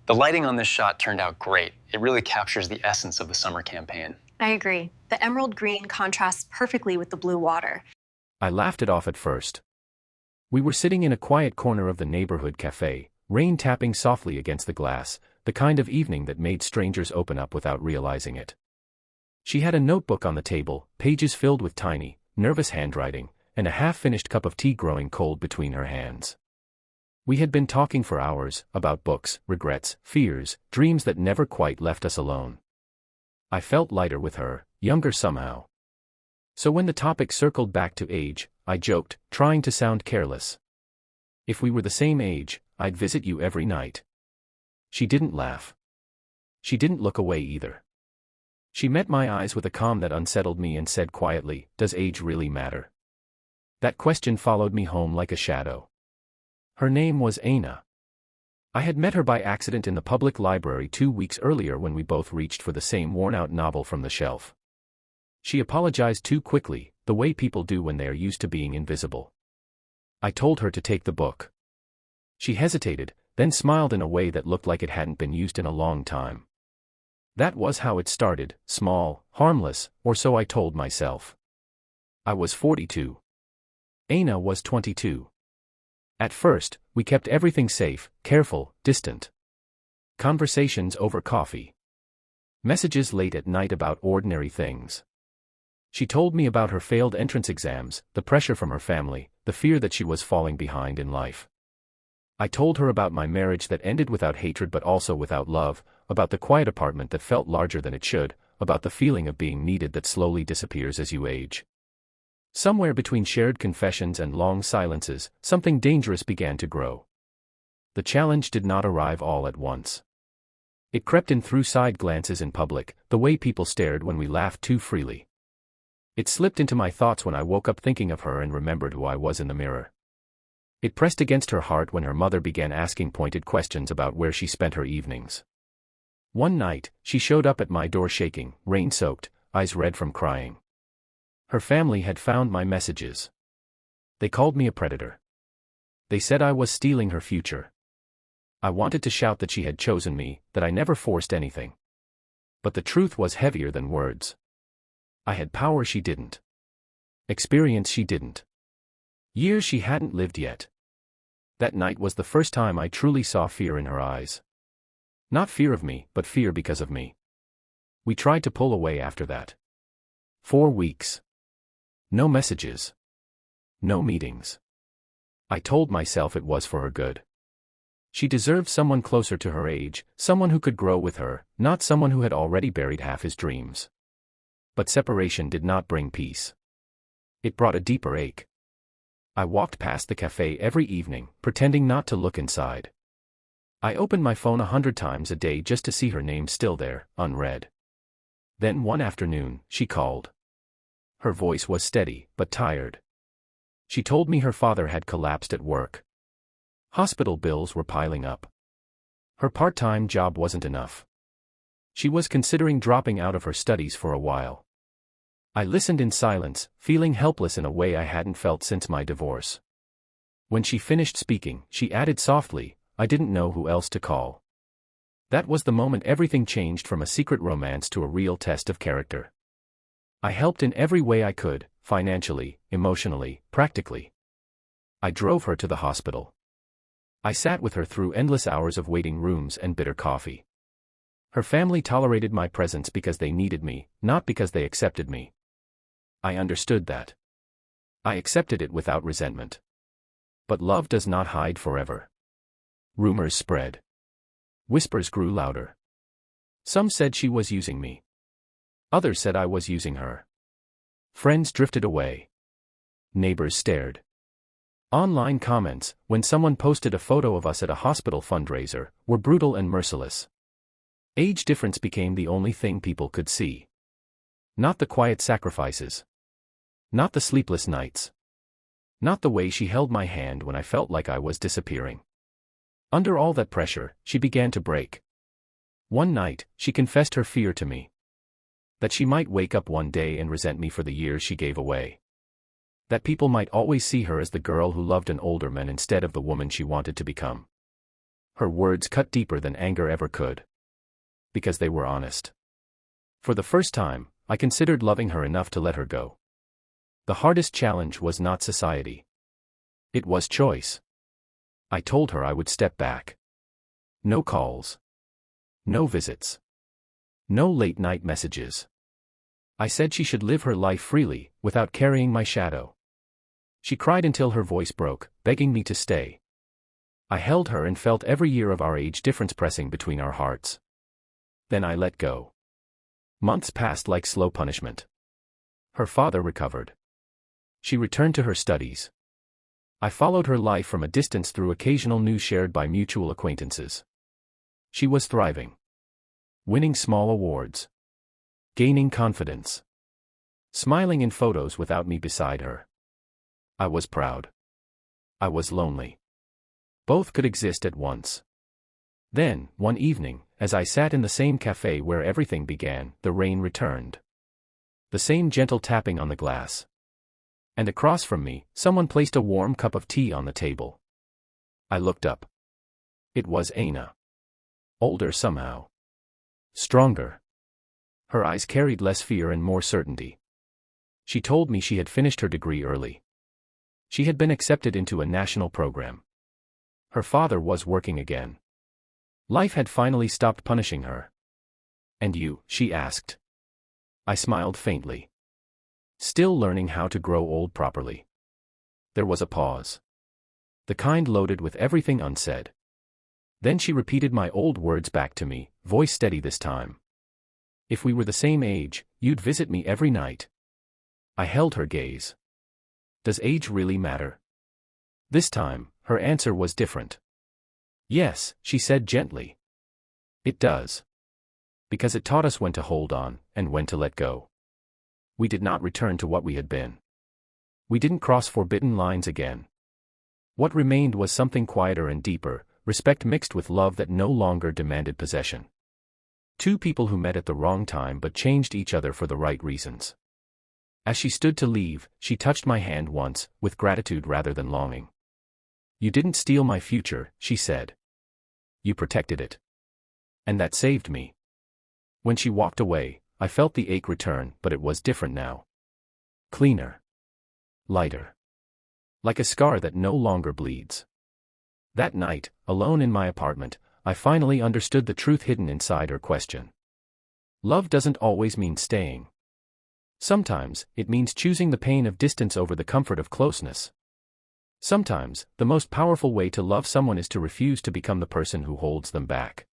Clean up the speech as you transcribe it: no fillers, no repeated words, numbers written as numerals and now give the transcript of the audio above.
The lighting on this shot turned out great. It really captures the essence of the summer campaign. I agree. The emerald green contrasts perfectly with the blue water. I laughed it off at first. We were sitting in a quiet corner of the neighborhood cafe, rain tapping softly against the glass, the kind of evening that made strangers open up without realizing it. She had a notebook on the table, pages filled with tiny, nervous handwriting, and a half-finished cup of tea growing cold between her hands. We had been talking for hours, about books, regrets, fears, dreams that never quite left us alone. I felt lighter with her, younger somehow. So when the topic circled back to age, I joked, trying to sound careless. If we were the same age, I'd visit you every night. She didn't laugh. She didn't look away either. She met my eyes with a calm that unsettled me and said quietly, "Does age really matter?" That question followed me home like a shadow. Her name was Aina. I had met her by accident in the public library 2 weeks earlier when we both reached for the same worn-out novel from the shelf. She apologized too quickly, the way people do when they are used to being invisible. I told her to take the book. She hesitated, then smiled in a way that looked like it hadn't been used in a long time. That was how it started, small, harmless, or so I told myself. I was 42. Aina was 22. At first, we kept everything safe, careful, distant. Conversations over coffee. Messages late at night about ordinary things. She told me about her failed entrance exams, the pressure from her family, the fear that she was falling behind in life. I told her about my marriage that ended without hatred but also without love, about the quiet apartment that felt larger than it should, about the feeling of being needed that slowly disappears as you age. Somewhere between shared confessions and long silences, something dangerous began to grow. The challenge did not arrive all at once. It crept in through side glances in public, the way people stared when we laughed too freely. It slipped into my thoughts when I woke up thinking of her and remembered who I was in the mirror. It pressed against her heart when her mother began asking pointed questions about where she spent her evenings. One night, she showed up at my door shaking, rain-soaked, eyes red from crying. Her family had found my messages. They called me a predator. They said I was stealing her future. I wanted to shout that she had chosen me, that I never forced anything. But the truth was heavier than words. I had power she didn't. Experience she didn't. Years she hadn't lived yet. That night was the first time I truly saw fear in her eyes. Not fear of me, but fear because of me. We tried to pull away after that. 4 weeks. No messages. No meetings. I told myself it was for her good. She deserved someone closer to her age, someone who could grow with her, not someone who had already buried half his dreams. But separation did not bring peace. It brought a deeper ache. I walked past the cafe every evening, pretending not to look inside. I opened my phone 100 times a day just to see her name still there, unread. Then one afternoon, she called. Her voice was steady, but tired. She told me her father had collapsed at work. Hospital bills were piling up. Her part-time job wasn't enough. She was considering dropping out of her studies for a while. I listened in silence, feeling helpless in a way I hadn't felt since my divorce. When she finished speaking, she added softly, "I didn't know who else to call." That was the moment everything changed from a secret romance to a real test of character. I helped in every way I could, financially, emotionally, practically. I drove her to the hospital. I sat with her through endless hours of waiting rooms and bitter coffee. Her family tolerated my presence because they needed me, not because they accepted me. I understood that. I accepted it without resentment. But love does not hide forever. Rumors spread. Whispers grew louder. Some said she was using me. Others said I was using her. Friends drifted away. Neighbors stared. Online comments, when someone posted a photo of us at a hospital fundraiser, were brutal and merciless. Age difference became the only thing people could see. Not the quiet sacrifices. Not the sleepless nights. Not the way she held my hand when I felt like I was disappearing. Under all that pressure, she began to break. One night, she confessed her fear to me. That she might wake up one day and resent me for the years she gave away. That people might always see her as the girl who loved an older man instead of the woman she wanted to become. Her words cut deeper than anger ever could. Because they were honest. For the first time, I considered loving her enough to let her go. The hardest challenge was not society. It was choice. I told her I would step back. No calls. No visits. No late-night messages. I said she should live her life freely, without carrying my shadow. She cried until her voice broke, begging me to stay. I held her and felt every year of our age difference pressing between our hearts. Then I let go. Months passed like slow punishment. Her father recovered. She returned to her studies. I followed her life from a distance through occasional news shared by mutual acquaintances. She was thriving. Winning small awards. Gaining confidence. Smiling in photos without me beside her. I was proud. I was lonely. Both could exist at once. Then, one evening, as I sat in the same cafe where everything began, the rain returned. The same gentle tapping on the glass. And across from me, someone placed a warm cup of tea on the table. I looked up. It was Aina. Older somehow. Stronger. Her eyes carried less fear and more certainty. She told me she had finished her degree early. She had been accepted into a national program. Her father was working again. Life had finally stopped punishing her. And you, she asked. I smiled faintly. Still learning how to grow old properly. There was a pause. The kind loaded with everything unsaid. Then she repeated my old words back to me, voice steady this time. If we were the same age, you'd visit me every night. I held her gaze. Does age really matter? This time, her answer was different. Yes, she said gently. It does. Because it taught us when to hold on, and when to let go. We did not return to what we had been. We didn't cross forbidden lines again. What remained was something quieter and deeper, respect mixed with love that no longer demanded possession. Two people who met at the wrong time but changed each other for the right reasons. As she stood to leave, she touched my hand once, with gratitude rather than longing. You didn't steal my future, she said. You protected it. And that saved me. When she walked away, I felt the ache return, but it was different now. Cleaner. Lighter. Like a scar that no longer bleeds. That night, alone in my apartment, I finally understood the truth hidden inside her question. Love doesn't always mean staying. Sometimes, it means choosing the pain of distance over the comfort of closeness. Sometimes, the most powerful way to love someone is to refuse to become the person who holds them back.